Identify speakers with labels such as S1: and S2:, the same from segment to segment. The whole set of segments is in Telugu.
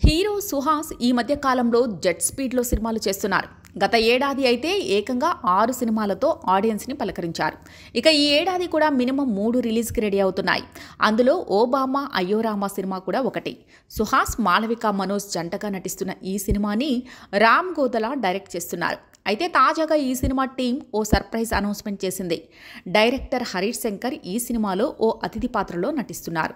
S1: హీరో సుహాస్ ఈ మధ్య కాలంలో జెట్ స్పీడ్లో సినిమాలు చేస్తున్నారు. గత ఏడాది అయితే ఏకంగా 6 సినిమాలతో ఆడియన్స్ని పలకరించారు. ఇక ఈ ఏడాది కూడా మినిమం 3 రిలీజ్కి రెడీ అవుతున్నాయి. అందులో ఓబామా అయ్యోరామా సినిమా కూడా ఒకటి. సుహాస్, మాళవిక మనోజ్ జంటగా నటిస్తున్న ఈ సినిమాని రామ్ గోదలా డైరెక్ట్ చేస్తున్నారు. అయితే తాజాగా ఈ సినిమా టీం ఓ సర్ప్రైజ్ అనౌన్స్మెంట్ చేసింది. డైరెక్టర్ హరీష్ శంకర్ ఈ సినిమాలో ఓ అతిథి పాత్రలో నటిస్తున్నారు.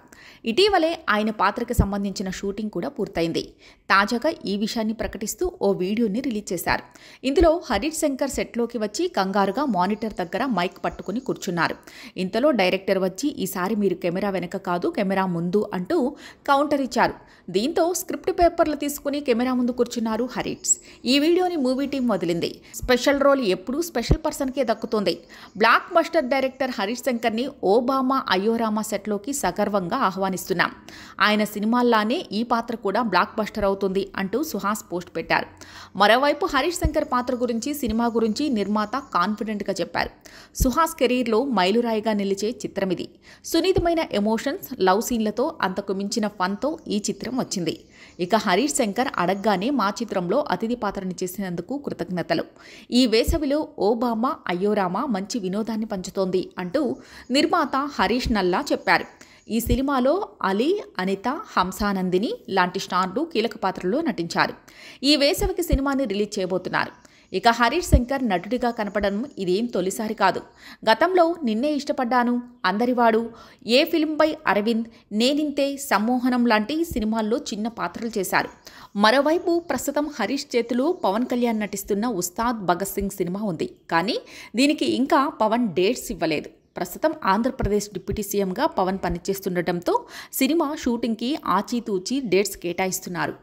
S1: ఇటీవలే ఆయన పాత్రకు సంబంధించిన షూటింగ్ కూడా పూర్తయింది. తాజాగా ఈ విషయాన్ని ప్రకటిస్తూ ఓ వీడియోని రిలీజ్ చేశారు. ఇందులో హరీష్ శంకర్ సెట్లోకి వచ్చి కంగారుగా మానిటర్ దగ్గర మైక్ పట్టుకుని కూర్చున్నారు. ఇంతలో డైరెక్టర్ వచ్చి ఈసారి మీరు కెమెరా వెనక కాదు కెమెరా ముందు అంటూ కౌంటర్ ఇచ్చారు. దీంతో స్క్రిప్ట్ పేపర్లు తీసుకుని కెమెరా ముందు కూర్చున్నారు హరీష్. ఈ వీడియోని మూవీ టీం వదిలింది. స్పెషల్ రోల్ ఎప్పుడూ స్పెషల్ పర్సన్కే దక్కుతుంది. బ్లాక్ బస్టర్ డైరెక్టర్ హరీష్ శంకర్ని ఓబామా అయ్యోరామా సెట్లోకి సగర్వంగా ఆహ్వానిస్తున్నాం. ఆయన సినిమాల్లానే ఈ పాత్ర కూడా బ్లాక్ బస్టర్ అవుతుంది అంటూ సుహాస్ పోస్ట్ పెట్టారు. మరోవైపు హరీష్ శంకర్ పాత్ర గురించి, సినిమా గురించి నిర్మాత కాన్ఫిడెంట్గా చెప్పారు. సుహాస్ కెరీర్లో మైలురాయిగా నిలిచే చిత్రం ఇది. సున్నితమైన ఎమోషన్స్, లవ్ సీన్లతో అంతకు మించిన ఫన్తో ఈ చిత్రం వచ్చింది. ఇక హరీష్ శంకర్ అడగ్గానే మా చిత్రంలో అతిథి పాత్రని చేసినందుకు కృతజ్ఞతలు. ఈ వేసవిలో ఓబామా అయ్యోరామా మంచి వినోదాన్ని పంచుతోంది అంటూ నిర్మాత హరీష్ నల్లా చెప్పారు. ఈ సినిమాలో అలీ, అనిత, హంసానందిని లాంటి స్టార్లు కీలక పాత్రలో నటించారు. ఈ వేసవికి సినిమాని రిలీజ్ చేయబోతున్నారు. ఇక హరీష్ శంకర్ నటుడిగా కనపడడం ఇదేం తొలిసారి కాదు. గతంలో నిన్నే ఇష్టపడ్డాను, అందరివాడు, ఏ ఫిల్మ్పై అరవింద్, నేనింతే, సమ్మోహనం లాంటి సినిమాల్లో చిన్న పాత్రలు చేశారు. మరోవైపు ప్రస్తుతం హరీష్ చేతిలో పవన్ కళ్యాణ్ నటిస్తున్న ఉస్తాద్ భగత్ సింగ్ సినిమా ఉంది. కానీ దీనికి ఇంకా పవన్ డేట్స్ ఇవ్వలేదు. ప్రస్తుతం ఆంధ్రప్రదేశ్ డిప్యూటీ సీఎంగా పవన్ పనిచేస్తుండటంతో సినిమా షూటింగ్కి ఆచితూచి డేట్స్ కేటాయిస్తున్నారు.